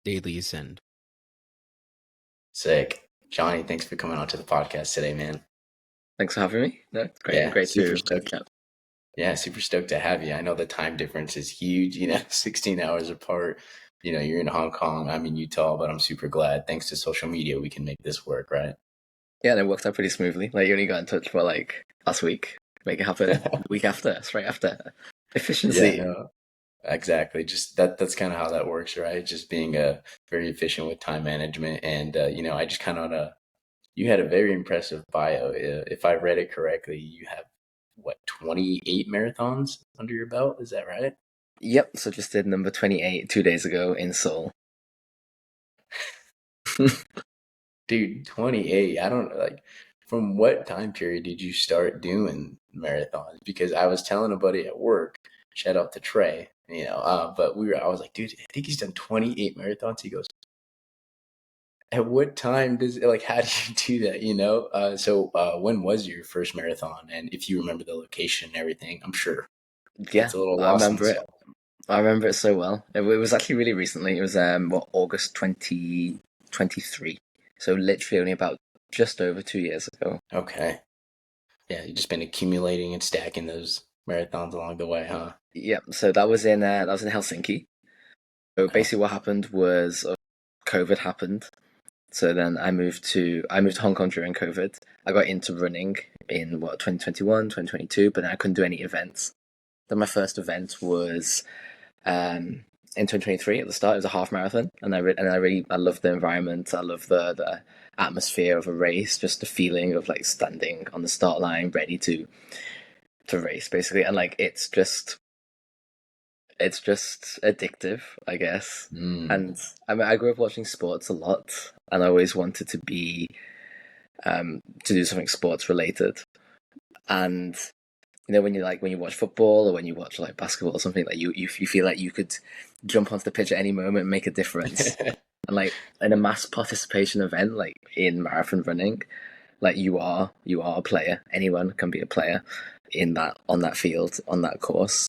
dailies and Sick. Johnny, thanks for coming on to the podcast today, man. Thanks for having me. No, great, Yeah, great super to stoked. chat. Yeah, super stoked to have you. I know the time difference is huge, 16 hours apart. You're in Hong Kong, I'm in Utah, but I'm super glad. Thanks to social media, we can make this work, right? Yeah, and it worked out pretty smoothly. Like you only got in touch for like last week, make it happen the week after, straight after. Yeah, Efficiency. no, exactly. Just that's kind of how that works, right? Just being very efficient with time management. And, I just kind of you had a very impressive bio. If I read it correctly, you have what, 28 marathons under your belt? Is that right? Yep. So just did number 28 2 days ago in Seoul. Dude, 28. I don't like, from what time period did you start doing marathons? Because I was telling a buddy at work, shout out to Trey, but I was like, dude, I think he's done 28 marathons. He goes, at what time how do you do that, So when was your first marathon? And if you remember the location and everything, I'm sure Yeah, it's a little I lost in the remember it. sauce. I remember it so well. It was actually really recently. It was August 2023. So literally only about just over 2 years ago. Okay. Yeah, you've just been accumulating and stacking those marathons along the way, huh? Yeah. So that was in Helsinki. So Okay. basically, what happened was COVID happened. So then I moved to Hong Kong during COVID. I got into running in 2021, 2022, but then I couldn't do any events. Then my first event was in 2023 at the start. It was a half marathon, and I loved the environment. I love the atmosphere of a race, just the feeling of like standing on the start line, ready to race, basically. And like it's just addictive, I guess. Mm. And I mean, I grew up watching sports a lot, and I always wanted to do something sports related. And when you watch football or when you watch like basketball or something, like you feel like you could jump onto the pitch at any moment and make a difference. And like in a mass participation event, like in marathon running, like you are a player. Anyone can be a player in that on that field on that course.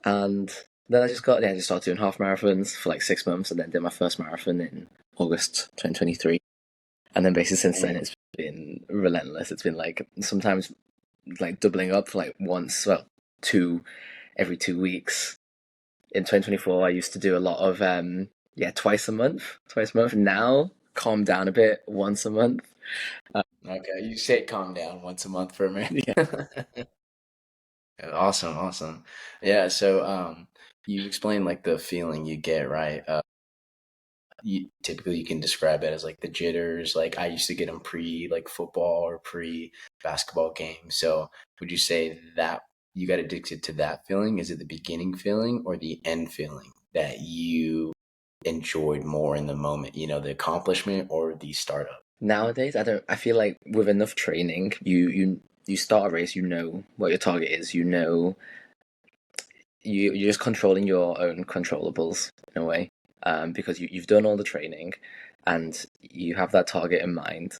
And then I just started doing half marathons for like 6 months, and then did my first marathon in August 2023. And then basically since then, it's been relentless. It's been like sometimes like doubling up for like two every 2 weeks. In 2024, I used to do a lot of twice a month. Now, calm down a bit, once a month. Okay, you say calm down once a month for a Yeah. minute. Awesome, awesome. Yeah, so you explained like the feeling you get, right? Typically you can describe it as like the jitters. Like I used to get them pre like football or pre basketball games. So would you say that you got addicted to that feeling? Is it the beginning feeling or the end feeling that you enjoyed more in the moment? The accomplishment or the startup? Nowadays, I don't. I feel like with enough training, you start a race. You know what your target is. You're just controlling your own controllables in a way, because you've done all the training, and you have that target in mind,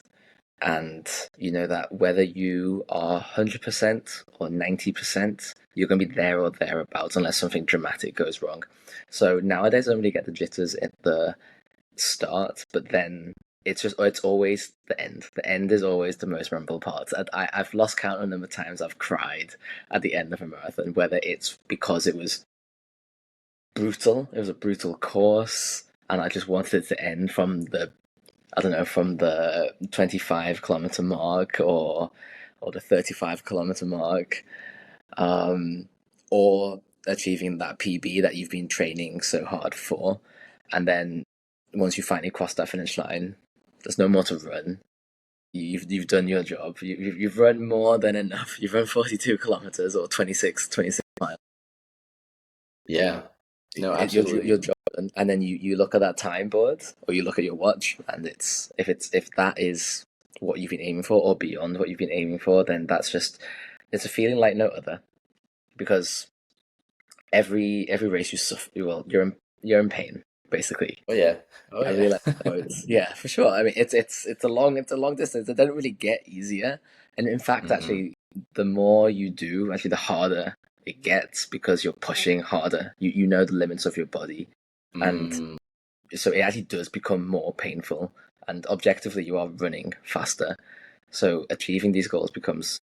and you know that whether you are 100% or 90%, you're going to be there or thereabouts unless something dramatic goes wrong. So nowadays, I don't really get the jitters at the start, but then it's always the end. The end is always the most memorable part. I've lost count on the number of times I've cried at the end of a marathon, whether it's because it was brutal, it was a brutal course, and I just wanted it to end from the I don't know, from the 25-kilometer mark or the 35-kilometer mark, um, or achieving that PB that you've been training so hard for, and then once you finally cross that finish line, there's no more to run. You've done your job. You've run more than enough. You've run 42 kilometers or 26 miles. Yeah. No, Your absolutely. job, and then you look at that time board or you look at your watch, and if that is what you've been aiming for or beyond what you've been aiming for, then it's a feeling like no other, because every race you suffer, you're in pain basically. Oh yeah. Oh I yeah. realize yeah, for sure. I mean, it's a long distance. It doesn't really get easier, and in fact, Hmm. actually, the more you do, actually, the harder it gets because you're pushing harder. You know the limits of your body, and Mm. so it actually does become more painful, and objectively you are running faster. So achieving these goals becomes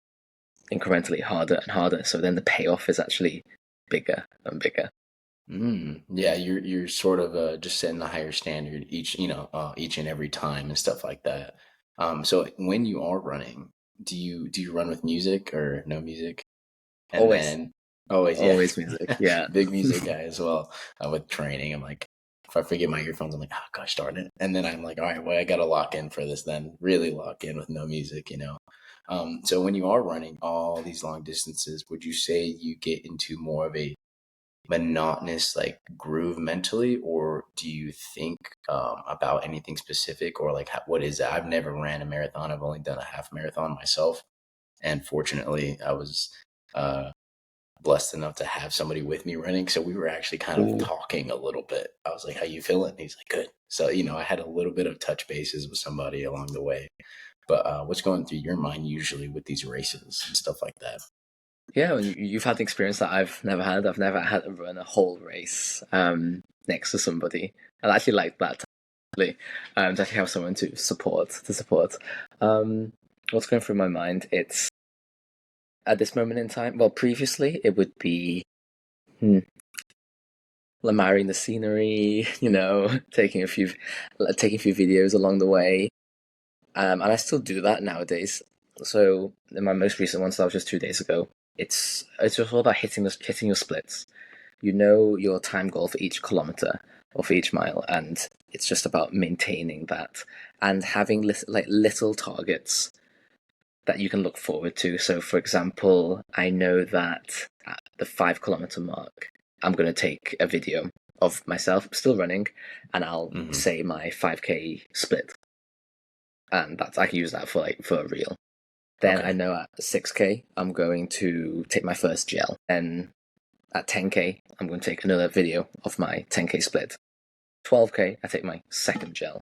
incrementally harder and harder. So then the payoff is actually bigger and bigger. Yeah, you're sort of just setting a higher standard each, each and every time and stuff like that. So when you are running, do you run with music or no music? And Always, then always, yeah, always music. Yeah. big music guy as well. With training, I'm like, if I forget my earphones, I'm like, oh gosh, darn it. And then I'm like, all right, well, I gotta lock in for this then. Really lock in with no music. So when you are running all these long distances, would you say you get into more of a monotonous like groove mentally, or do you think about anything specific, or like what is that? I've never ran a marathon. I've only done a half marathon myself, and fortunately I was uh blessed enough to have somebody with me running, so we were actually kind of Ooh. talking a little bit. I was like, how you feeling? He's like, good. So I had a little bit of touch bases with somebody along the way. But what's going through your mind usually with these races and stuff like that? Yeah, and you've had the experience that I've never had. I've never had to run a whole race next to somebody. I actually like that actually, to actually have someone to support. Um, what's going through my mind? It's at this moment in time. Well, previously it would be hmm, admiring the scenery, taking a few videos along the way, and I still do that nowadays. So in my most recent one, so that was just 2 days ago. It's just all about hitting your splits. You know your time goal for each kilometer or for each mile, and it's just about maintaining that and having little targets that you can look forward to. So, for example, I know that at the 5 kilometer mark, I'm going to take a video of myself still running, and I'll Hmm. say my 5K split, and I can use that for a reel. Then I Okay. know at 6K, I'm going to take my first gel. Then at 10K, I'm going to take another video of my 10K split. 12K, I take my second gel.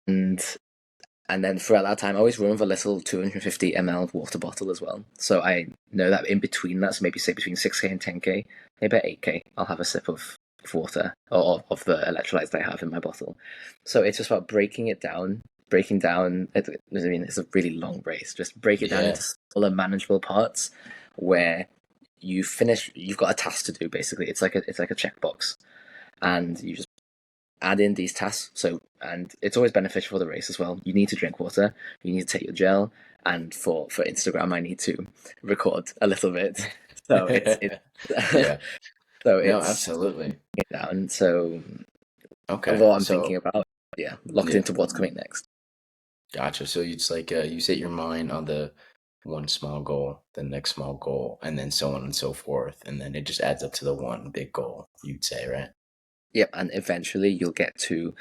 And and then throughout that time, I always run with a little 250 ml water bottle as well. So I know that in between that, so maybe say between 6K and 10K, maybe at 8K, I'll have a sip of water or of the electrolytes that I have in my bottle. So it's just about breaking down. I mean, it's a really long race. Just break it down Yeah. into smaller, manageable parts where you've got a task to do basically. It's like a checkbox, and you just add in these tasks. So, and it's always beneficial for the race as well. You need to drink water, you need to take your gel, and for Instagram, I need to record a little bit. So it's Yeah. so No, it's absolutely. down. So of Okay. what I'm thinking So about, yeah, locked yeah, into what's coming next. gotcha. So it's like you set your mind on the one small goal, the next small goal, and then so on and so forth, and then it just adds up to the one big goal. You'd say, right? Yep, and eventually you'll get to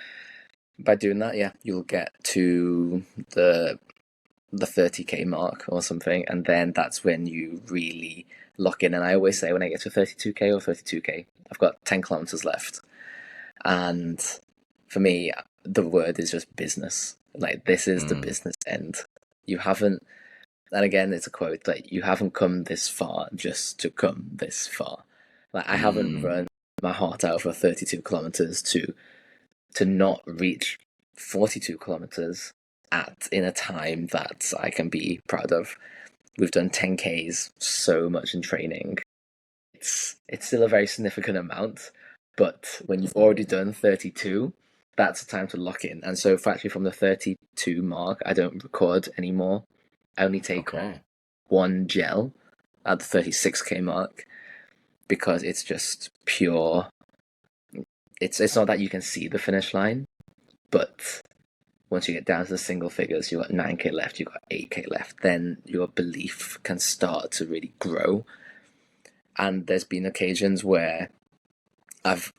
by doing that, yeah, you'll get to the the 30K mark or something, and then that's when you really lock in. And I always say when I get to 32K or 32K, I've got 10 kilometers left. And for me, the word is just business. Like, this is the Mm. business end. You haven't, and again, it's a quote, like, you haven't come this far just to come this far. Like, I haven't Mm. run my heart out for 32 kilometers to not reach 42 kilometers at in a time that I can be proud of. We've done 10Ks so much in training. It's still a very significant amount, but when you've already done 32, that's the time to lock in. And so, actually, from the 32 mark, I don't record anymore. I only take Okay. one gel at the 36K mark because it's just pure. It's not that you can see the finish line, but once you get down to the single figures, you've got 9K left, you've got 8K left, then your belief can start to really grow. And there's been occasions where I've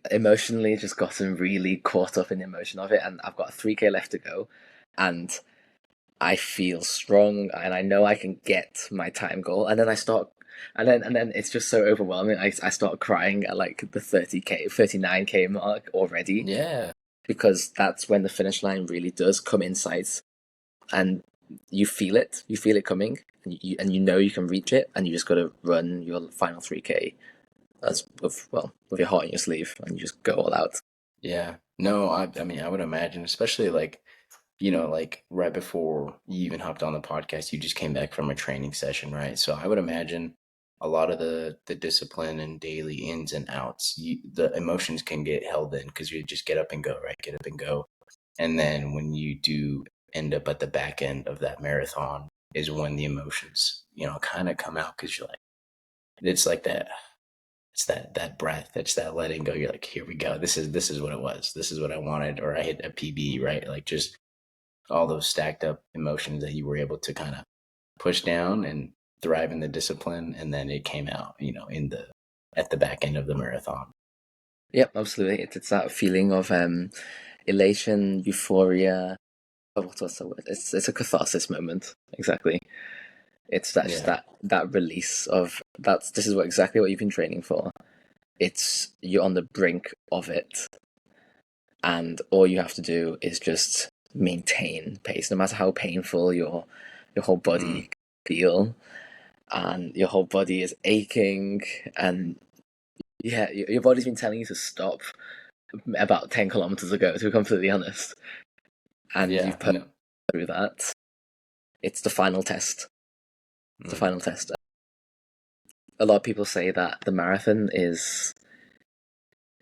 emotionally just gotten really caught up in the emotion of it, and I've got 3K left to go, and I feel strong, and I know I can get my time goal, and then I start. And then it's just so overwhelming. I start crying at like the 30K, 39K mark already Yeah. because that's when the finish line really does come in sight, and you feel it coming, and you know you can reach it, and you just got to run your final 3K as with your heart in your sleeve, and you just go all out. Yeah. No, I mean, I would imagine, especially like, like right before you even hopped on the podcast, you just came back from a training session, right? So I would imagine a lot of the discipline and daily ins and outs, the emotions can get held in because you just get up and go, right? Get up and go. And then when you do end up at the back end of that marathon is when the emotions, kind of come out because you're like, it's like that. It's that breath. It's that letting go. You're like, here we go. This is what it was. This is what I wanted, or I hit a PB, right? Like just all those stacked up emotions that you were able to kind of push down and thrive in the discipline, and then it came out, in the at the back end of the marathon. Yep, absolutely. It's that feeling of elation, euphoria. Oh, what's the word? It's a catharsis moment. Exactly. It's that just Yeah. that release of that's this is what exactly what you've been training for. It's you're on the brink of it, and all you have to do is just maintain pace, no matter how painful your whole Mm. body feel, and your whole body is aching, and yeah, your body's been telling you to stop about 10 kilometers ago, to be completely honest, and Yeah. you've put No. through that. It's the final test. It's the Mm. final test. A lot of people say that the marathon is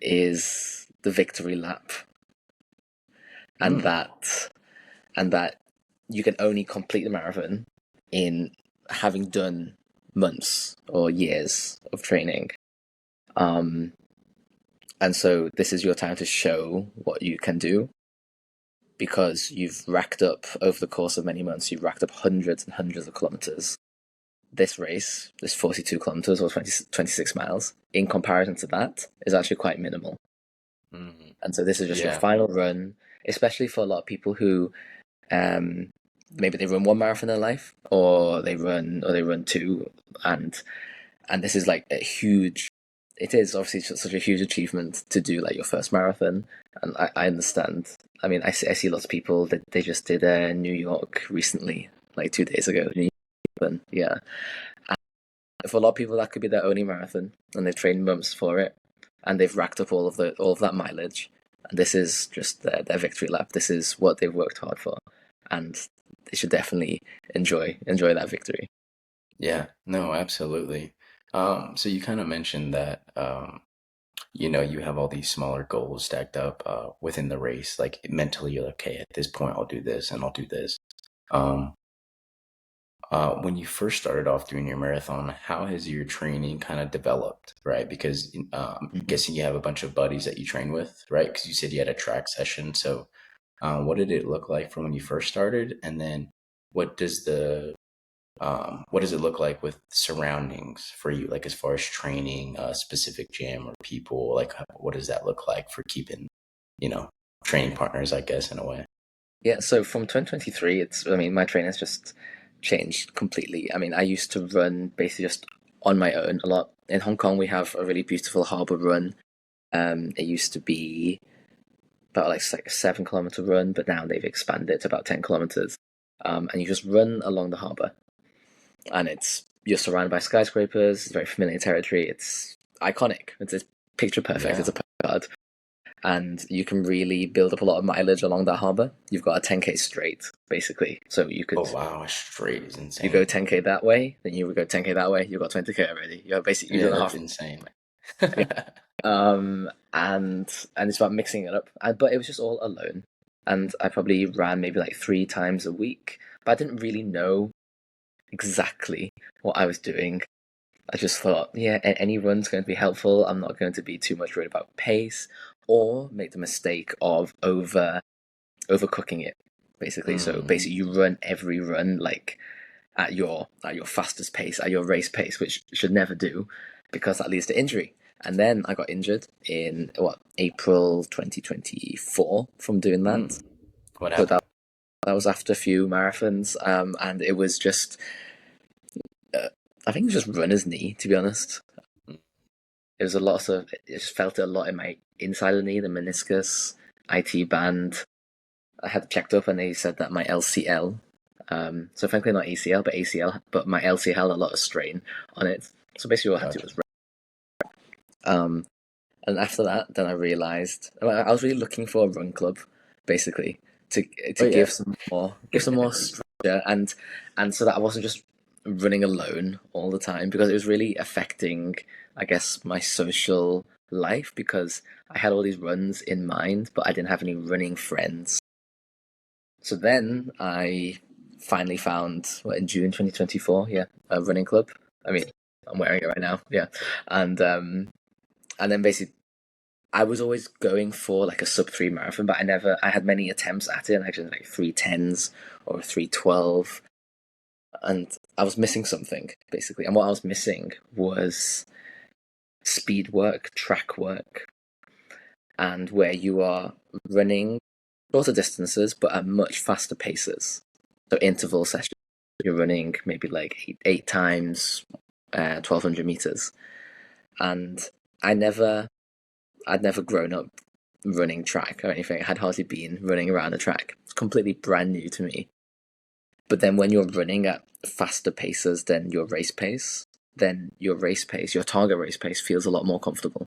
the victory lap, and Mm. that you can only complete the marathon in having done months or years of training. Um, and so this is your time to show what you can do because you've racked up over the course of many months, you've racked up hundreds and hundreds of kilometers. This race, this 42 kilometers or 26 miles, in comparison to that, is actually quite minimal. Mm. And so this is just your Yeah. final run, especially for a lot of people who um, maybe they run one marathon in their life, or they run two, and this is like a huge. It is obviously such a huge achievement to do like your first marathon, and I understand. I mean, I see lots of people that they just did New York recently, like 2 days ago. Yeah, for a lot of people that could be their only marathon, and they've trained months for it, and they've racked up all of that mileage, and this is just their victory lap. This is what they've worked hard for, and they should definitely enjoy that victory. Yeah. No, absolutely. So you kind of mentioned that, you have all these smaller goals stacked up within the race. Like mentally, you're like, okay, at this point, I'll do this and I'll do this. Um, when you first started off doing your marathon, how has your training kind of developed, right? Because I'm Mhm. guessing you have a bunch of buddies that you train with, right? Because you said you had a track session. So, what did it look like from when you first started, and then what does what does it look like with surroundings for you, like as far as training, a specific gym or people? Like, what does that look like for keeping, you know, training partners, I guess, in a way? Yeah, so from 2023, I mean, my training's just changed completely. I mean, I used to run basically just on my own a lot. In Hong Kong, we have a really beautiful harbour run. It used to be about like a 7 kilometer run, but now they've expanded it to about 10 kilometers. And you just run along the harbour, and you're surrounded by skyscrapers. It's very familiar territory. It's iconic. It's picture perfect. It's Yeah. a postcard, and you can really build up a lot of mileage along that harbour. You've got a 10K straight, basically. So Oh wow, straight is you go insane. 10K that way, then you would go 10K that way. You've got 20K already. You're basically you've Yeah, done a that's half. insane. And it's about mixing it up. But it was just all alone, and I probably ran maybe like 3 times a week. But I didn't really know exactly what I was doing. I just thought, yeah, any run's going to be helpful. I'm not going to be too much worried about pace or make the mistake of overcooking it. Basically, so Mm, basically, you run every run like at your fastest pace, at your race pace, which you should never do because that leads to injury. And then I got injured in April 2024 from doing that. mm. What So that happened? that was after a few marathons, and it was just uh, I think it was just runner's knee, to be honest. Mm. It was a lot of it just felt it a lot in my inside of the knee, the meniscus, IT band. I had checked up and they said that my LCL, so frankly not ACL but ACL, but my LCL had a lot of strain on it. So basically what I had to do Gotcha. was, um, And after that, then I realized I was really looking for a run club, basically, to Oh to yeah. give some more structure, and so that I wasn't just running alone all the time, because it was really affecting, I guess, my social life, because I had all these runs in mind, but I didn't have any running friends. So then I finally found, in June 2024, yeah, a running club. I mean, I'm wearing it right now, yeah, and and then basically I was always going for like a sub 3 marathon, but I had many attempts at it, and actually like 3:10s or 3:12, and I was missing something basically. And what I was missing was speed work, track work, and where you are running shorter distances but at much faster paces. So interval sessions, you're running maybe like eight times 1,200 meters, and I never I'd never grown up running track or anything. I had hardly been running around a track. It's completely brand new to me. But then when you're running at faster paces than your race pace, then your race pace, your target race pace, feels a lot more comfortable.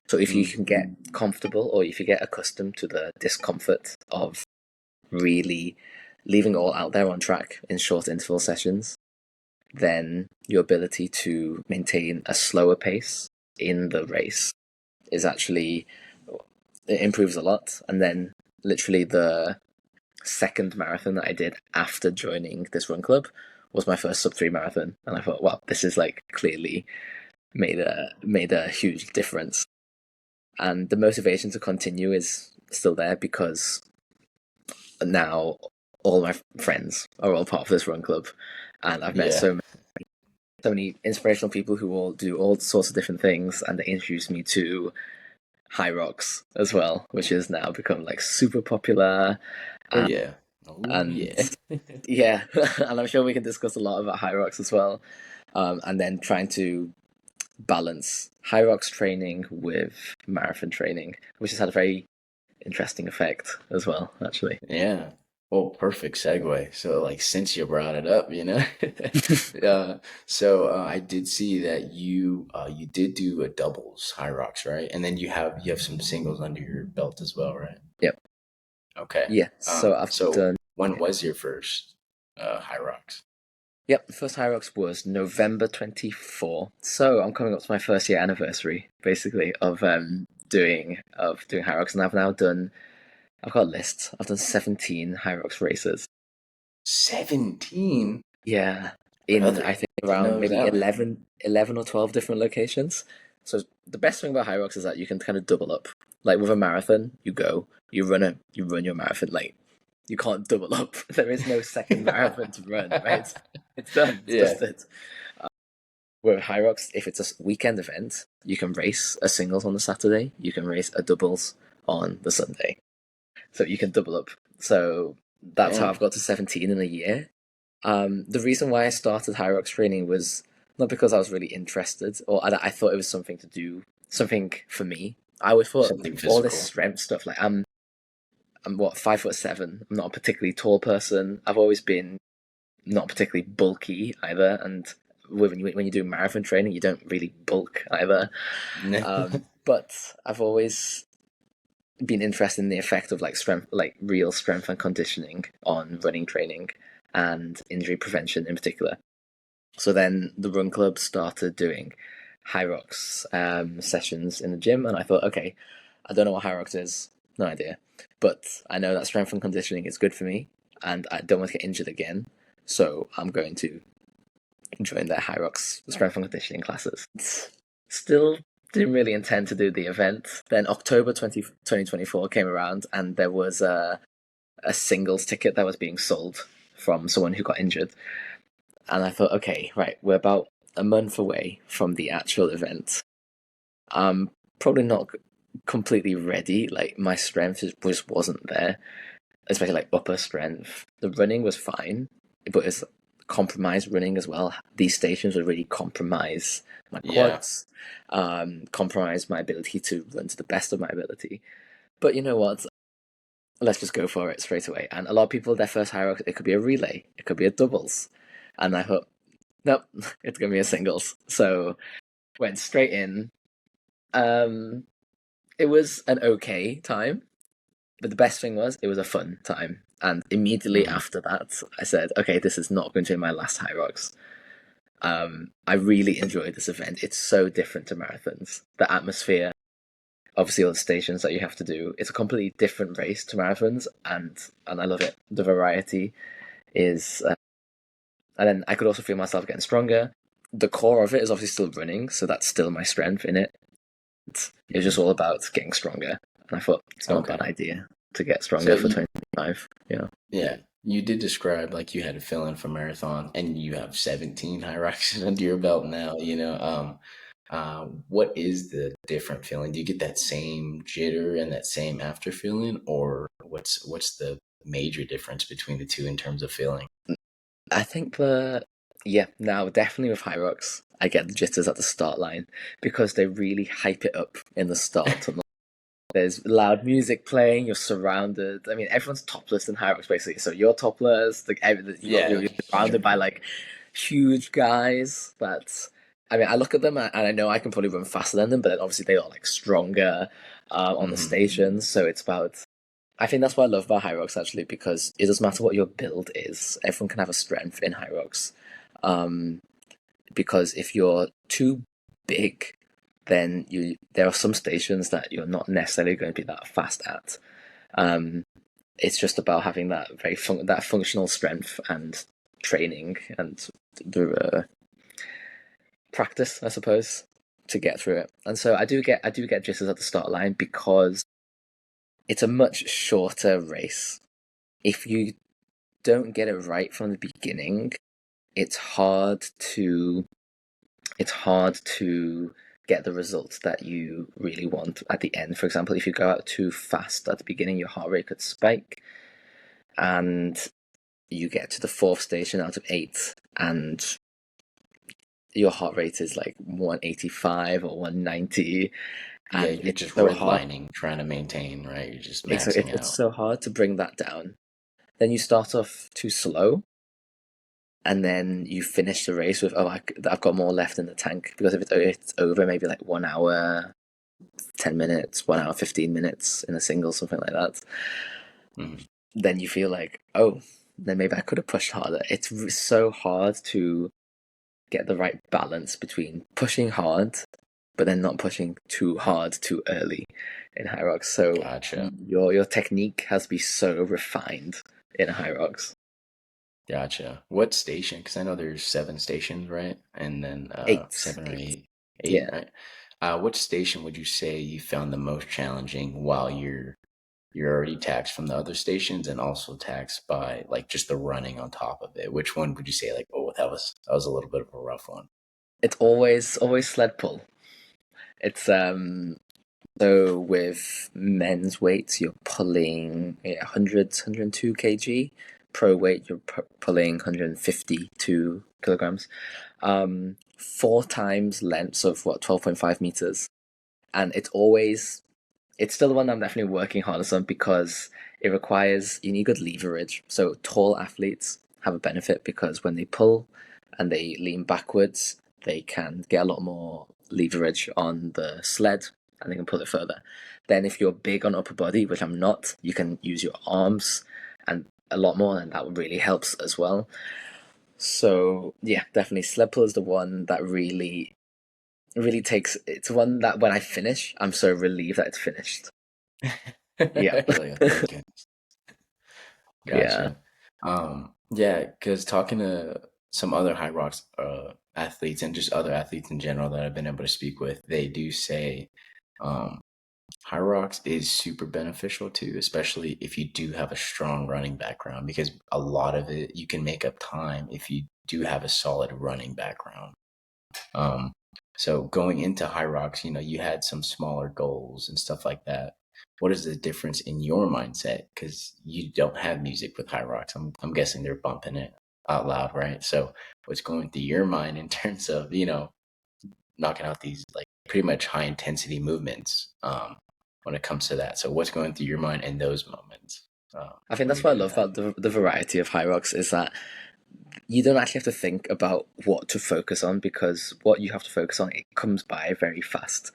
So if you Mm. can get comfortable, or if you get accustomed to the discomfort of really leaving it all out there on track in short interval sessions, then your ability to maintain a slower pace in the race is actually, it improves a lot. And then literally the second marathon that I did after joining this run club was my first sub 3 marathon, and I thought, wow, this is like clearly made a huge difference. And the motivation to continue is still there, because now all my friends are all part of this run club, and I've met Yeah. so many inspirational people who all do all sorts of different things, and they introduced me to High Rocks as well, which has now become like super popular. Oh And, yeah. Oh and yeah. yeah, and I'm sure we can discuss a lot about High Rocks as well. And then trying to balance High Rocks training with marathon training, which has had a very interesting effect as well, actually. Yeah. Well, perfect segue. So, like, since you brought it up, I did see that you did do a doubles high rocks, right? And then you have some singles under your belt as well, right? Yep. Okay. Yeah. So I've So done. when was your first high rocks? Yep, the first High Rocks was November 24. So I'm coming up to my first year anniversary, basically, of doing High Rocks, and I've now done. I've got a list. I've done 17 High Rocks races. 17, Yeah, in I brother. think Didn't know around it was maybe that many. 11 or 12 different locations. So the best thing about High Rocks is that you can kind of double up. Like with a marathon, you run your marathon. Like you can't double up. There is no second marathon to run, right? It's done. It's Yeah. dusted. With High Rocks, if it's a weekend event, you can race a singles on the Saturday. You can race a doubles on the Sunday. So you can double up. So that's how Damn. I've got to 17 in a year. The reason why I started High Rocks training was not because I was really interested, or I thought it was something to do, something for me. I always thought Something all this physical. strength stuff. Like I'm what 5'7". I'm not a particularly tall person. I've always been not particularly bulky either, and when you do marathon training, you don't really bulk either. But I've always been interested in the effect of like strength, like real strength and conditioning on running training and injury prevention in particular. So then the run club started doing High Rocks sessions in the gym, and I thought, okay, I don't know what High Rocks is, no idea, but I know that strength and conditioning is good for me, and I don't want to get injured again, so I'm going to join their High Rocks strength and conditioning classes. Still didn't really intend to do the event. Then October 2024 came around, and there was a singles ticket that was being sold from someone who got injured. And I thought, okay, right, we're about a month away from the actual event. I'm probably not completely ready. Like my strength just wasn't there, especially like upper strength. The running was fine, but it's compromised running as well. These stations would really compromise my Yeah. quads, compromise my ability to run to the best of my ability. But you know what? Let's just go for it straight away. And a lot of people, their first hierarchy, it could be a relay, it could be a doubles. And I thought, nope, it's going to be a singles. So went straight in. It was an okay time, but the best thing was it was a fun time. And immediately Mm-hmm. after that, I said, okay, this is not going to be my last High Rocks. I really enjoyed this event. It's so different to marathons. The atmosphere, obviously, all the stations that you have to do. It's a completely different race to marathons, and I love it. The variety is, and then I could also feel myself getting stronger. The core of it is obviously still running, so that's still my strength in it. It was Mm-hmm. just all about getting stronger, and I thought it's not a bad Okay. idea to get stronger So for you, 25. yeah, you did describe like you had a feeling for marathon, and you have 17 high rocks under your belt now. What is the different feeling? Do you get that same jitter and that same after feeling, or what's the major difference between the two in terms of feeling? I think yeah, now definitely with High Rocks, I get the jitters at the start line because they really hype it up in the start. And there's loud music playing. You're surrounded. I mean, everyone's topless in High Rocks basically. So you're topless. Like Yeah, you're like surrounded by everyone. like huge guys. That I mean, I look at them and I know I can probably run faster than them, but obviously they are like stronger on the Hmm. stations. So it's about. I think that's what I love about High Rocks actually, because it doesn't matter what your build is. Everyone can have a strength in High Rocks. Um, because if you're too big, then there are some stations that you're not necessarily going to be that fast at. Um, it's just about having that that functional strength and training and the practice, I suppose, to get through it. And so I do get jitters at the start line because it's a much shorter race. If you don't get it right from the beginning, it's hard to it's hard to get the results that you really want at the end. For example, if you go out too fast at the beginning, your heart rate could spike, and you get to the fourth station out of eight, and your heart rate is like 185 or 190, Yeah, and you're it's just so hard. redlining, trying to maintain, right? You're just It's maxing it's out. so hard to bring that down. Then you start off too slow, and then you finish the race with, I've got more left in the tank, because if it's over maybe like 1 hour 10 minutes, 1 hour 15 minutes in a single, something like that, Hmm. then you feel like, oh, then maybe I could have pushed harder. It's so hard to get the right balance between pushing hard, but then not pushing too hard too early in High Rocks. So Gotcha. your technique has to be so refined in High Rocks. Gotcha. What station? Because I know there's seven stations, right? And then Eight, seven or eight, eight, eight, yeah. right? What station would you say you found the most challenging while you're already taxed from the other stations and also taxed by like just the running on top of it? Which one would you say like, oh, that was a little bit of a rough one? It's always sled pull. It's So with men's weights, you're pulling 100, 102 kg. Pro weight, you're pulling 152 kilograms. Four times lengths of what, 12.5 meters. And it's still the one I'm definitely working hardest on, because you need good leverage. So tall athletes have a benefit because when they pull and they lean backwards, they can get a lot more leverage on the sled and they can pull it further. Then if you're big on upper body, which I'm not, you can use your arms and a lot more, and that really helps as well. So yeah, definitely sled pull is the one that really takes. It's one that when I finish, I'm so relieved that it's finished. Yeah. You're like, thank you. Yeah. Gotcha. Yeah, because talking to some other High Rocks athletes and just other athletes in general that I've been able to speak with, they do say um, High Rocks is super beneficial too, especially if you do have a strong running background, because a lot of it you can make up time if you do have a solid running background. Um, so going into High Rocks, you had some smaller goals and stuff like that. What is the difference in your mindset? Because you don't have music with High Rocks. I'm guessing they're bumping it out loud, right? So what's going through your mind in terms of knocking out these like pretty much high intensity movements when it comes to that? So what's going through your mind in those moments I think when that's you're what I doing love that? about the variety of High Rocks, is that you don't actually have to think about what to focus on, because what you have to focus on, it comes by very fast.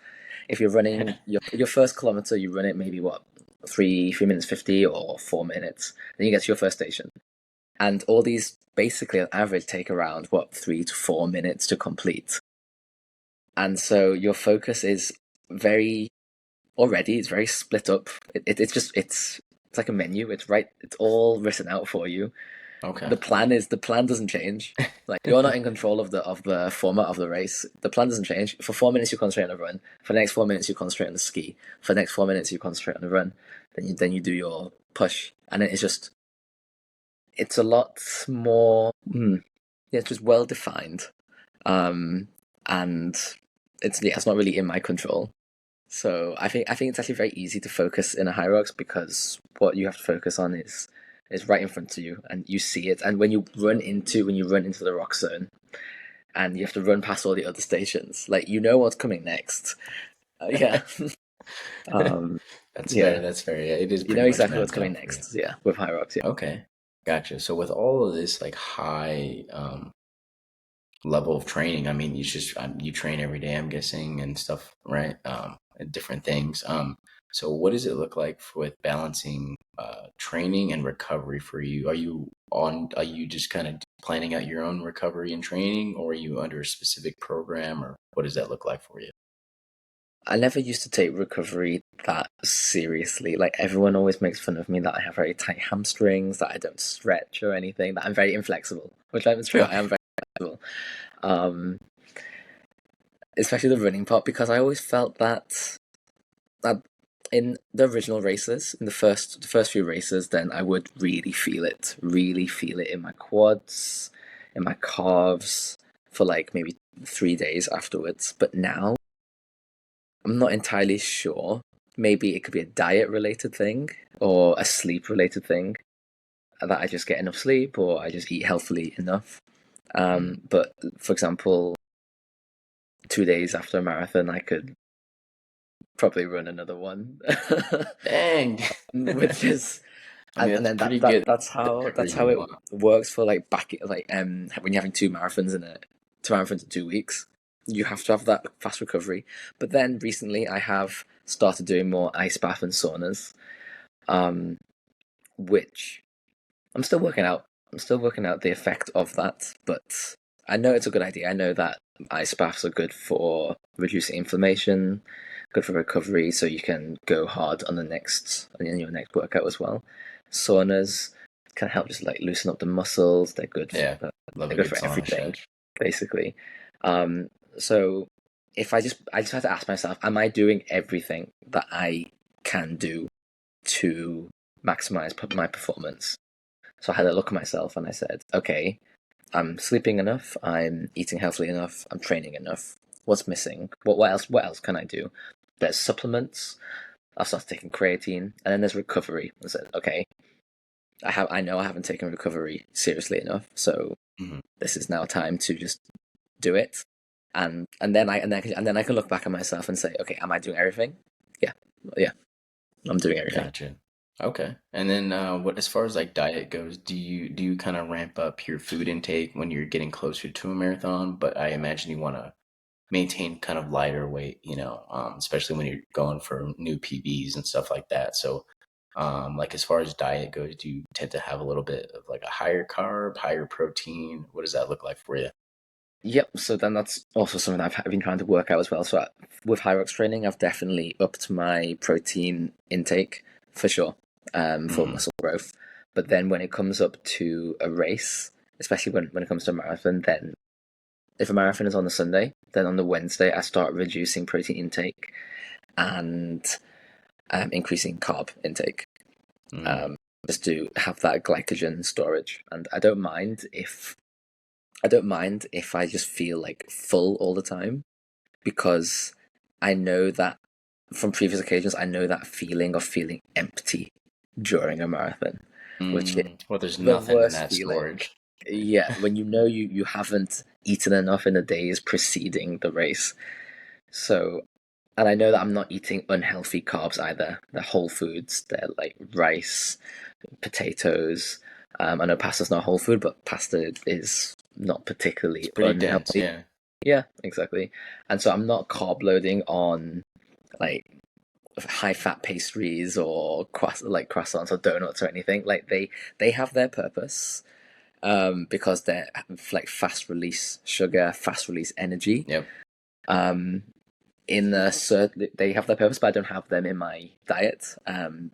if you're running your first kilometer, you run it maybe what 3 minutes 50 or 4 minutes. Then you get to your first station, and all these basically on average take around what 3 to 4 minutes to complete. And so your focus is very already it's very split up. It's like a menu. It's all written out for you. Okay. The plan doesn't change. Like you're not in control of the format of the race. The plan doesn't change. For 4 minutes you concentrate on the run. For the next 4 minutes you concentrate on the ski. For the next 4 minutes you concentrate on the run. Then you do your push, and then it's a lot more. Yeah, it's just well defined, and it's not really in my control. So I think it's actually very easy to focus in a high rocks because what you have to focus on is right in front of you and you see it. And when you run into the rock zone and you have to run past all the other stations, like you know what's coming next. Yeah. um, That's fair. yeah, That's fair. Yeah, it is you pretty know much exactly what's mapped coming out for you. next. Yeah, with high rocks. Yeah. Okay, gotcha. So with all of this like high level of training, I mean, you train every day, I'm guessing, and stuff, right? And different things. So what does it look like with balancing training and recovery for you? Are you just kind of planning out your own recovery and training, or are you under a specific program, or what does that look like for you? I never used to take recovery that seriously. Like everyone always makes fun of me that I have very tight hamstrings, that I don't stretch or anything, that I'm very inflexible, which is true. I Okay. am very flexible. Um, Especially the running part, because I always felt that in the original races, in the first few races, then I would really feel it in my quads, in my calves for like maybe 3 days afterwards. But now I'm not entirely sure. Maybe it could be a diet related thing or a sleep related thing, that I just get enough sleep or I just eat healthily enough. Mm. But for example, 2 days after a marathon, I could probably run another one, Dang. which is I mean, and that's then pretty good that's recovery how you it want. works for like back like when you're having two marathons in 2 weeks, you have to have that fast recovery. But then recently, I have started doing more ice bath and saunas, um, which I'm still working out. I'm still working out the effect of that, but I know it's a good idea. I know that ice baths are good for reducing inflammation, good for recovery, so you can go hard on in your next workout as well. Saunas can help just like loosen up the muscles. Yeah, love They're a good good for sauna everything, stretch. basically. So if I just have to ask myself, am I doing everything that I can do to maximize my performance? So I had a look at myself and I said, okay, I'm sleeping enough, I'm eating healthily enough, I'm training enough. What's missing? What else can I do? There's supplements. I've started taking creatine, and then there's recovery. I said, okay, I know I haven't taken recovery seriously enough, so Hmm. this is now time to just do it. And then I can look back at myself and say, okay, am I doing everything? Yeah, yeah, I'm doing everything. Gotcha. Okay. And then what as far as like diet goes, do you kind of ramp up your food intake when you're getting closer to a marathon? But I imagine you want to maintain kind of lighter weight, especially when you're going for new PBs and stuff like that. So like as far as diet goes, do you tend to have a little bit of like a higher carb, higher protein? What does that look like for you? Yep. So then that's also something I've been trying to work out as well. So with Hyrox training, I've definitely upped my protein intake for sure, for Hmm. muscle growth. But then when it comes up to a race, especially when it comes to a marathon, then if a marathon is on the Sunday, then on the Wednesday I start reducing protein intake and increasing carb intake, Mm. um, just to have that glycogen storage. And I don't mind if I just feel like full all the time, because I know that from previous occasions, I know that feeling of feeling empty during a marathon, which is Well, there's the nothing in worst that feeling. storage. Yeah, when you know you haven't eaten enough in the days preceding the race. So, and I know that I'm not eating unhealthy carbs either. They're whole foods. They're like rice, potatoes. I know pasta's not whole food, but pasta is not It's particularly pretty dense, unhealthy. yeah. Yeah, exactly. And so I'm not carb loading on like high fat pastries or like croissants or donuts or anything. Like they have their purpose, because they're like fast release sugar, fast release energy. Yep. Um, in a certain, they have their purpose, but I don't have them in my diet,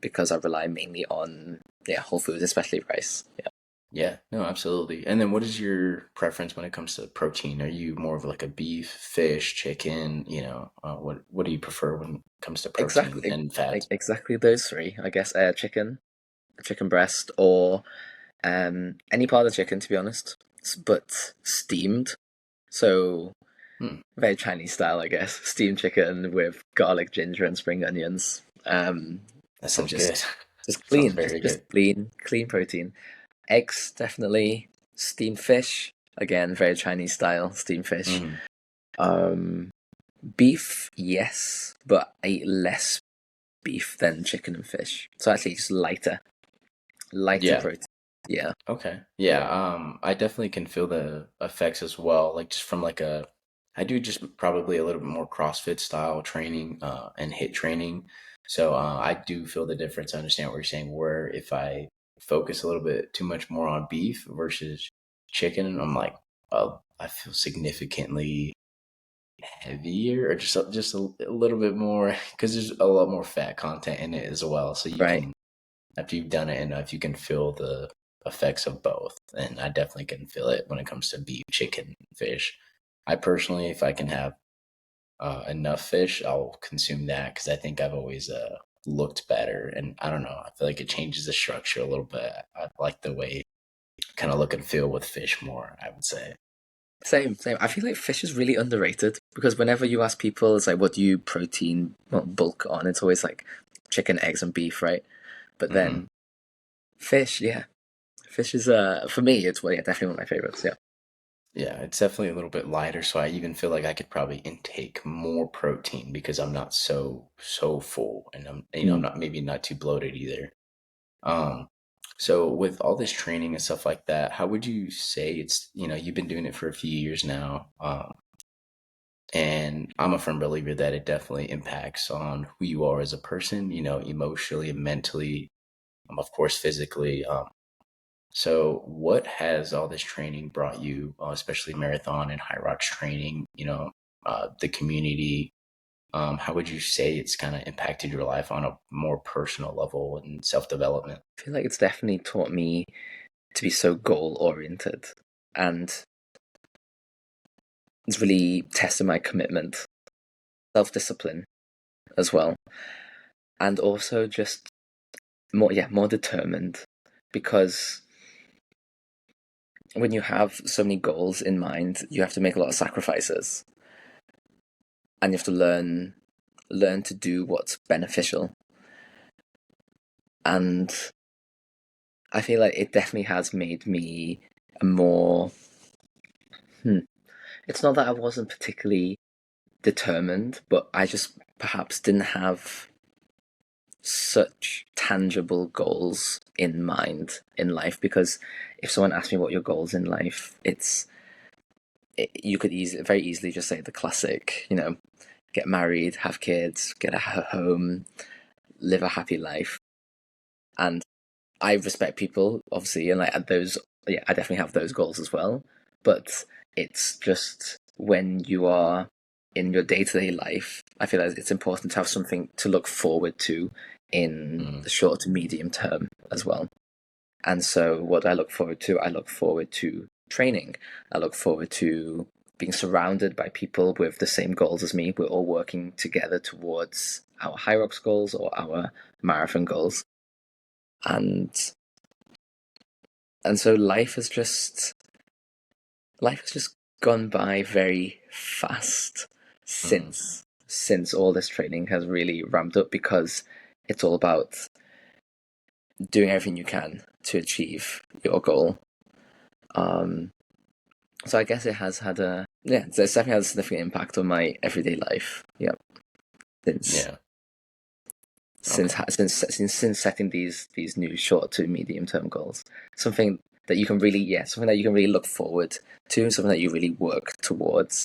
because I rely mainly on, yeah, whole foods, especially rice. Yeah. Yeah, no, absolutely. And then what is your preference when it comes to protein? Are you more of like a beef, fish, chicken? What do you prefer when it comes to protein Exactly, and fats? exactly those three. I guess chicken breast, or any part of the chicken, to be honest, but steamed. So Hmm, very Chinese style, I guess. Steamed chicken with garlic, ginger, and spring onions. that So sounds good. just Sounds clean, very just good. clean protein. Eggs, definitely. Steamed fish, again, very Chinese style. Steamed fish. Hmm. Um, beef, yes, but I eat less beef than chicken and fish. So actually, just lighter Yeah. protein. Yeah, Okay. Yeah. I definitely can feel the effects as well. Like just from like I do just probably a little bit more CrossFit style training, and hit training. So, I do feel the difference. I understand what you're saying. Where if I focus a little bit too much more on beef versus chicken, I'm like, I feel significantly heavier, or just a little bit more, because there's a lot more fat content in it as well. So you right. can, after you've done it enough, you can feel the effects of both. And I definitely can feel it when it comes to beef, chicken, fish. I personally, if I can have enough fish, I'll consume that because I think I've always looked better. And I don't know, I feel like it changes the structure a little bit. I like the way I kind of look and feel with fish more, I would say. Same. I feel like fish is really underrated because whenever you ask people, it's like, what do you protein, well, bulk on? It's always like chicken, eggs, and beef, right? But Hmm. then fish, yeah, fish is for me, it's, well, yeah, definitely one of my favorites. Yeah. Yeah, it's definitely a little bit lighter, so I even feel like I could probably intake more protein because I'm not so full, and I'm Mm. not, maybe not too bloated either. Um, so with all this training and stuff like that, how would you say you've been doing it for a few years now, and I'm a firm believer that it definitely impacts on who you are as a person, emotionally and mentally, of course, physically. So, what has all this training brought you, especially marathon and high rocks training? The community. How would you say it's kind of impacted your life on a more personal level and self development? I feel like it's definitely taught me to be so goal oriented, and it's really tested my commitment, self discipline as well, and also just more determined, because when you have so many goals in mind, you have to make a lot of sacrifices, and you have to learn to do what's beneficial. And I feel like it definitely has made me a more. Hmm, it's not that I wasn't particularly determined, but I just perhaps didn't have such tangible goals in mind in life. Because if someone asked me what your goals in life, you could very easily just say the classic, get married, have kids, get a home, live a happy life. And I respect people, obviously, and like those, yeah, I definitely have those goals as well. But it's just when you are in your day to day life, I feel like it's important to have something to look forward to in Mm, the short to medium term as well. And so, what I look forward to, I look forward to training. I look forward to being surrounded by people with the same goals as me. We're all working together towards our High Rocks goals or our marathon goals. And so life has just gone by very fast mm, since all this training has really ramped up, because it's all about doing everything you can to achieve your goal. Um, so I guess it has had it's definitely had a significant impact on my everyday life. Yeah, since yeah. Okay. since setting these new short to medium term goals, something that you can really something that you can really look forward to, something that you really work towards,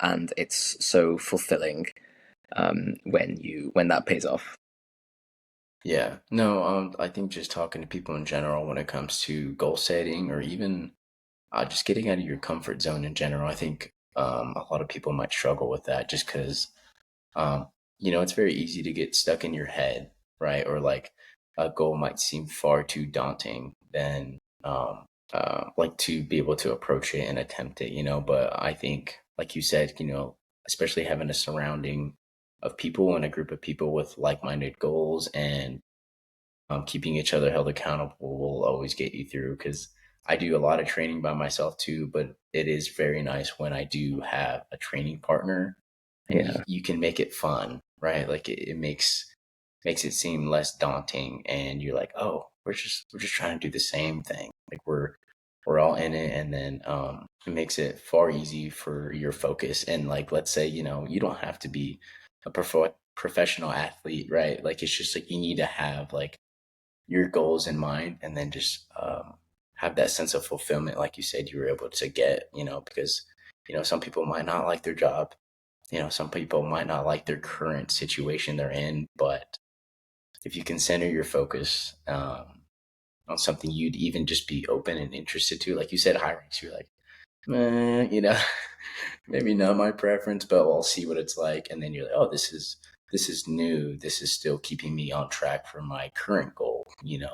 and it's so fulfilling when that pays off. Yeah. No, I think just talking to people in general when it comes to goal setting or even just getting out of your comfort zone in general, I think a lot of people might struggle with that just because, um, it's very easy to get stuck in your head, right? Or like a goal might seem far too daunting than like to be able to approach it and attempt it, But I think, like you said, especially having a surrounding of people and a group of people with like-minded goals and keeping each other held accountable will always get you through because I do a lot of training by myself too, but it is very nice when I do have a training partner and you, Yeah, you can make it fun, right? Like it makes it seem less daunting and you're like, oh, we're just trying to do the same thing. Like we're all in it and then it makes it far easy for your focus. And like let's say, you don't have to be a professional athlete, right? Like it's just like you need to have like your goals in mind and then just have that sense of fulfillment like you said you were able to get, because some people might not like their job, some people might not like their current situation they're in, but if you can center your focus on something you'd even just be open and interested to, like you said, high ranks, you're like, maybe not my preference, but I'll see what it's like. And then you're like, oh, this is new. This is still keeping me on track for my current goal,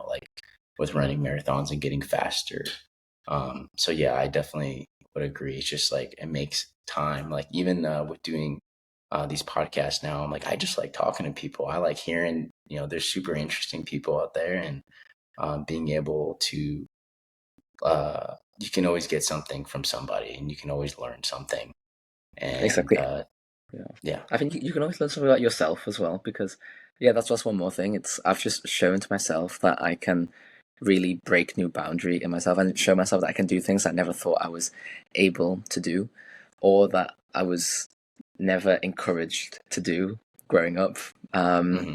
like with running marathons and getting faster. So yeah, I definitely would agree. It's just like it makes time. Like even with doing these podcasts now, I'm like, I just like talking to people. I like hearing, there's super interesting people out there, and being able to you can always get something from somebody and you can always learn something. And exactly. Yeah, yeah. I think you can always learn something about yourself as well because, yeah, that's just one more thing. I've just shown to myself that I can really break new boundary in myself and show myself that I can do things I never thought I was able to do, or that I was never encouraged to do growing up. Hmm.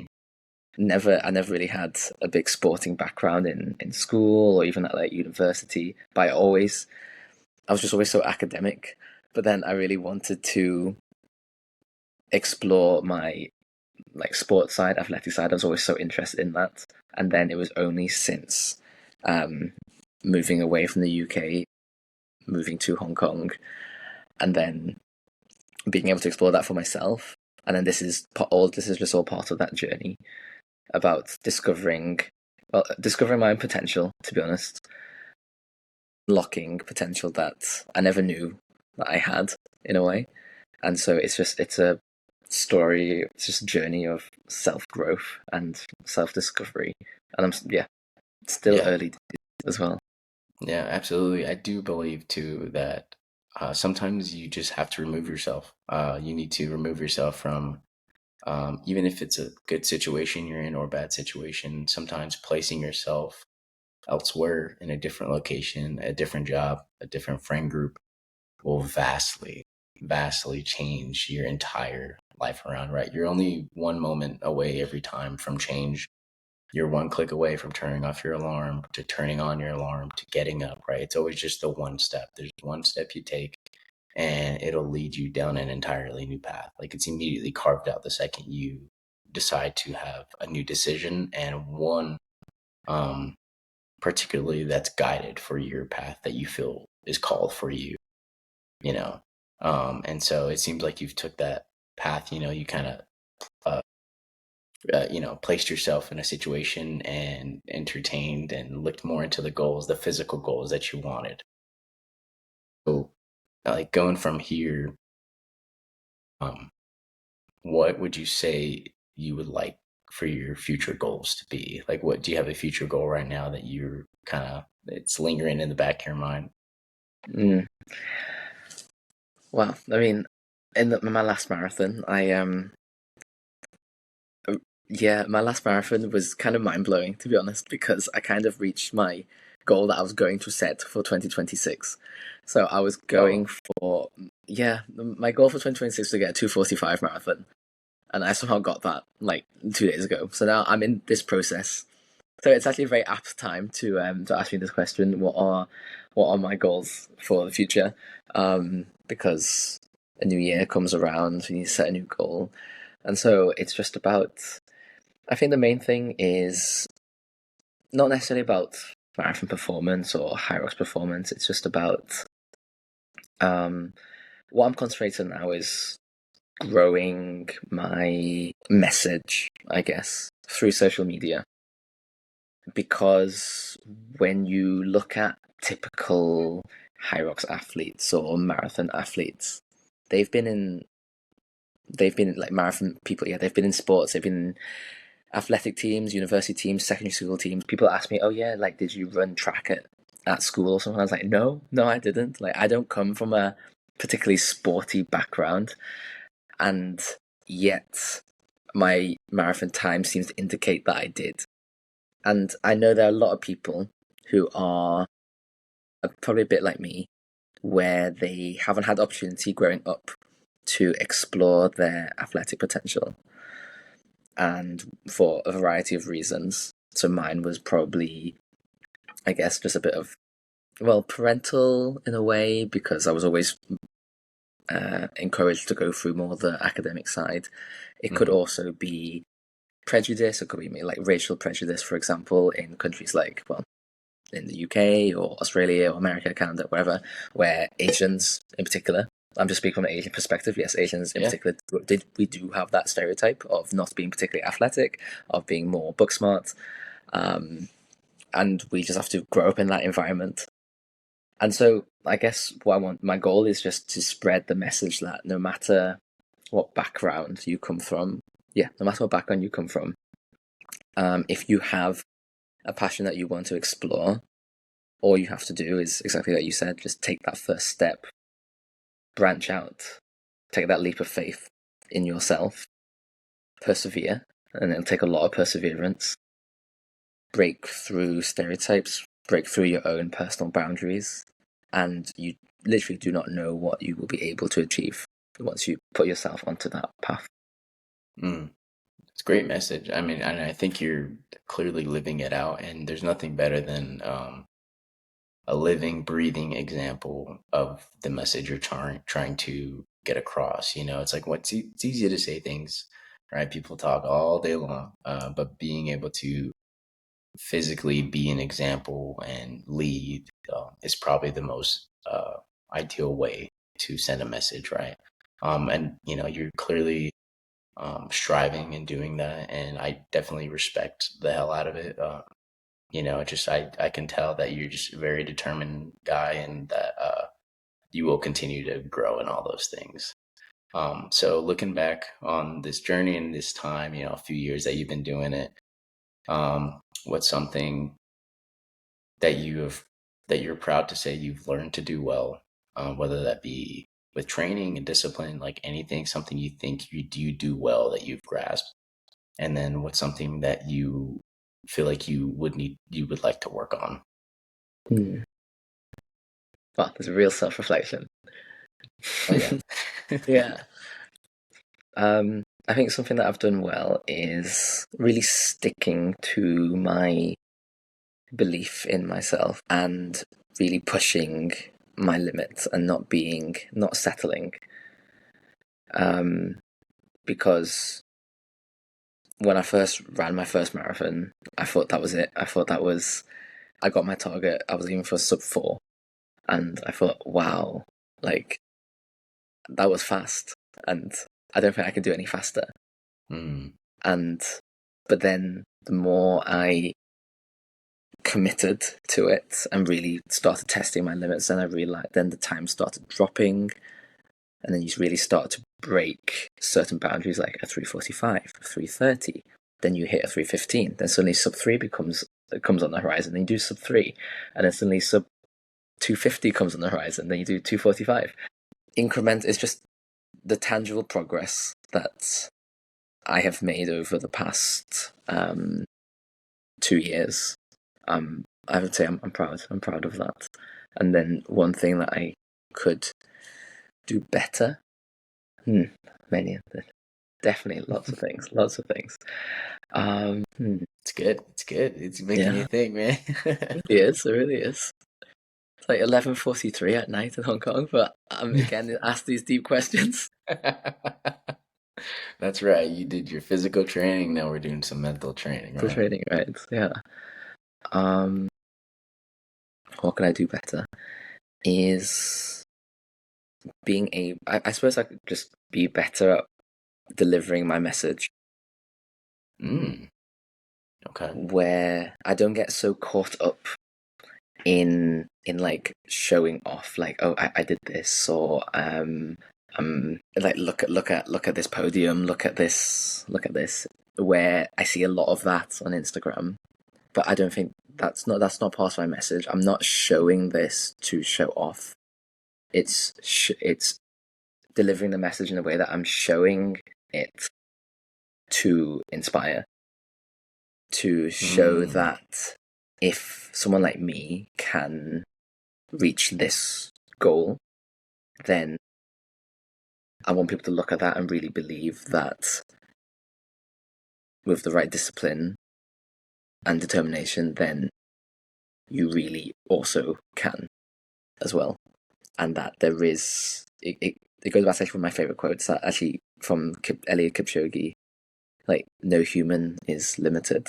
I never really had a big sporting background in school or even at like university, but I was just always so academic. But then I really wanted to explore my like sports side, athletic side. I was always so interested in that. And then it was only since um, moving away from the UK, moving to Hong Kong, and then being able to explore that for myself. And then this is just all part of that journey about discovering my own potential. To be honest, unlocking potential that I never knew that I had in a way. And so it's a story, it's just a journey of self growth and self discovery. And still Yeah. early days as well. Yeah, absolutely. I do believe too that sometimes you just have to remove yourself. You need to remove yourself from, even if it's a good situation you're in or a bad situation, sometimes placing yourself elsewhere in a different location, a different job, a different friend group will vastly change your entire life around, right? You're only one moment away every time from change. You're one click away from turning off your alarm to turning on your alarm to getting up, right? It's always just the one step. There's one step you take and it'll lead you down an entirely new path. Like it's immediately carved out the second you decide to have a new decision and one um particularly that's guided for your path that you feel is called for you, you know. And so it seems like you've took that path, you kind of uh, placed yourself in a situation and entertained and looked more into the goals, the physical goals that you wanted. So, like going from here, um, what would you say you would like for your future goals to be? Like, what do you have a future goal right now that you're kind of it's lingering in the back of your mind? Mm. Well, I mean, my last marathon, yeah, my last marathon was kind of mind blowing to be honest because I kind of reached my goal that I was going to set for 2026. So I was going Oh, for yeah, my goal for 2026 was to get a 2:45 marathon, and I somehow got that like 2 days ago. So now I'm in this process. So it's actually a very apt time to ask me this question. What are my goals for the future? Because a new year comes around, we need to set a new goal. And so it's just about, I think the main thing is not necessarily about marathon performance or high rocks performance. It's just about what I'm concentrating now is growing my message, I guess, through social media. Because when you look at typical high rocks athletes or marathon athletes, they've been in like marathon people, yeah, they've been in sports, they've been in athletic teams, university teams, secondary school teams. People ask me, "Oh yeah, like did you run track at school or something?" I was like, "No, no, I didn't. Like I don't come from a particularly sporty background, and yet my marathon time seems to indicate that I did." And I know there are a lot of people who are probably a bit like me, where they haven't had the opportunity growing up to explore their athletic potential, and for a variety of reasons. So mine was probably, I guess, just a bit of, well, parental in a way, because I was always encouraged to go through more the academic side. It could also be prejudice. It could be like racial prejudice, for example, in countries like, well, in the UK or Australia or America, Canada, wherever, where Asians in particular, I'm just speaking from an Asian perspective. Yes, Asians in Yeah. particular, we do have that stereotype of not being particularly athletic, of being more book smart, and we just have to grow up in that environment. And so, I guess my goal is just to spread the message that no matter what background you come from, no matter what background you come from, if you have a passion that you want to explore, all you have to do is exactly like you said, just take that first step, branch out, take that leap of faith in yourself, persevere, and it'll take a lot of perseverance, break through stereotypes, break through your own personal boundaries, and you literally do not know what you will be able to achieve once you put yourself onto that path. It's a great message. I mean, and I think you're clearly living it out, and there's nothing better than a living, breathing example of the message you're trying to get across. You know, it's like it's easy to say things, right? People talk all day long, but being able to physically be an example and lead is probably the most ideal way to send a message, right? And you know, you're clearly striving and doing that, and I definitely respect the hell out of it. You know, just I can tell that you're just a very determined guy, and that you will continue to grow in all those things. So looking back on this journey and this time, you know, a few years that you've been doing it, what's something that you're proud to say you've learned to do well, whether that be with training and discipline, like anything, something you think you do well that you've grasped, and then what's something that you feel like you would like to work on. Hmm. Well, there's a real self-reflection. Oh yeah. Yeah. I think something that I've done well is really sticking to my belief in myself and really pushing my limits and not settling. Because when I first ran my first marathon, I thought that was it. I got my target. I was aiming for sub 4, and I thought, wow, like that was fast, and I don't think I can do any faster. Mm. And but then the more I committed to it and really started testing my limits, and I realized then the time started dropping, and then you really start to break certain boundaries, like a 3:45, 3:30. Then you hit a 3:15. Then suddenly sub 3 comes on the horizon. Then you do sub 3, and then suddenly sub 250 comes on the horizon. Then you do 2:45. Increment is just the tangible progress that I have made over the past 2 years. I would say I'm proud. I'm proud of that. And then one thing that I could do better. Many, definitely lots of things. Lots of things. It's good. It's good. It's making Yeah, you think, man. it really is. It really is. It's like 11:43 at night in Hong Kong, but I'm again asked these deep questions. That's right. You did your physical training. Now we're doing some mental training, The right? training, right? Yeah. Um, what can I do better? Is being I suppose I could just be better at delivering my message, Mm, okay. where I don't get so caught up in like showing off, like, oh, I did this, or like, look at this podium, look at this, where I see a lot of that on Instagram, but I don't think that's not part of my message. I'm not showing this to show off. It's delivering the message in a way that I'm showing it to inspire, to show Mm, that if someone like me can reach this goal, then I want people to look at that and really believe that with the right discipline and determination, then you really also can as well. And that there is, it goes back to actually one of my favorite quotes, that actually from Elliot Kipchoge, like, no human is limited.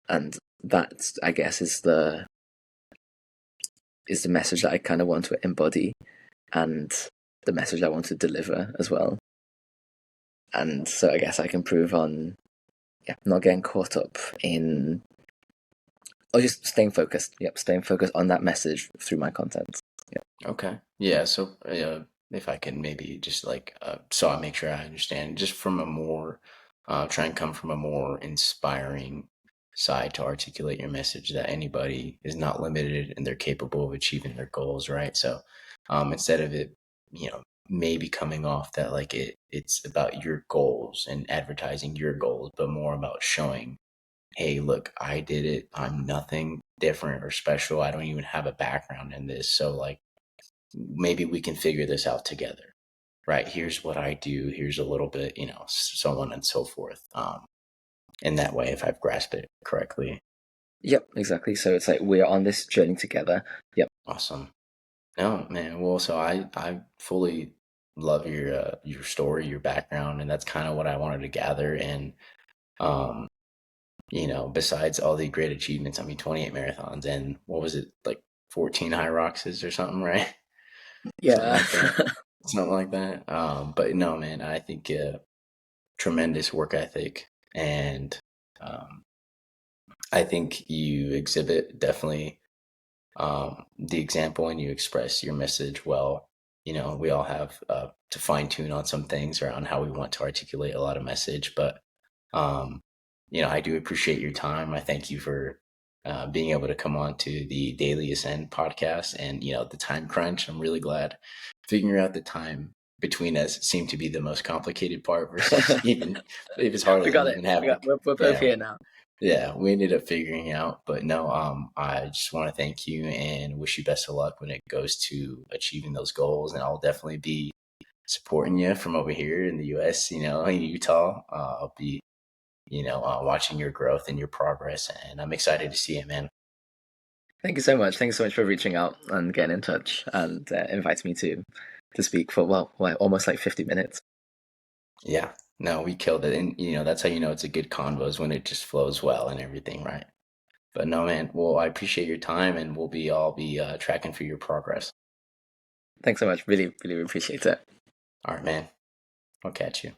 And that, I guess, is the message that I kind of want to embody, and the message I want to deliver as well. And so I guess I can prove on, yeah, not getting caught up in, or just staying focused. Yep, staying focused on that message through my content. Yeah. okay. Yeah. So, if I can maybe just like, so I make sure I understand, just from a more, try and come from a more inspiring side to articulate your message that anybody is not limited and they're capable of achieving their goals, right? So, instead of it, maybe coming off that like it's about your goals and advertising your goals, but more about showing, hey, look, I did it. I'm nothing different or special. I don't even have a background in this. So, like, maybe we can figure this out together, right? Here's what I do. Here's a little bit, so on and so forth. In that way, if I've grasped it correctly. Yep, exactly. So it's like we're on this journey together. Yep. Awesome. No, man. Well, so I fully love your story, your background, and that's kind of what I wanted to gather. And um, besides all the great achievements, I mean, 28 marathons and what was it, like 14 high roxes or something, right? Something Yeah. like that. Something like that. But no, man, I think tremendous work ethic, and um, I think you exhibit definitely the example, and you express your message well. We all have to fine tune on some things around how we want to articulate a lot of message, but um, I do appreciate your time. I thank you for being able to come on to the Daily Ascend podcast, and the time crunch. I'm really glad figuring out the time between us seemed to be the most complicated part versus even if it's harder We than got it. even having. We're both Yeah, here now. yeah, we ended up figuring out. But no, I just want to thank you and wish you best of luck when it goes to achieving those goals. And I'll definitely be supporting you from over here in the US, in Utah. I'll be, watching your growth and your progress, and I'm excited to see it, man. Thank you so much. Thank you so much for reaching out and getting in touch and inviting me to speak for, well, almost like 50 minutes. Yeah, no, we killed it. And, that's how you know it's a good convo, is when it just flows well and everything, right? But no, man, well, I appreciate your time, and we'll be all be tracking for your progress. Thanks so much. Really, really appreciate it. All right, man. I'll catch you.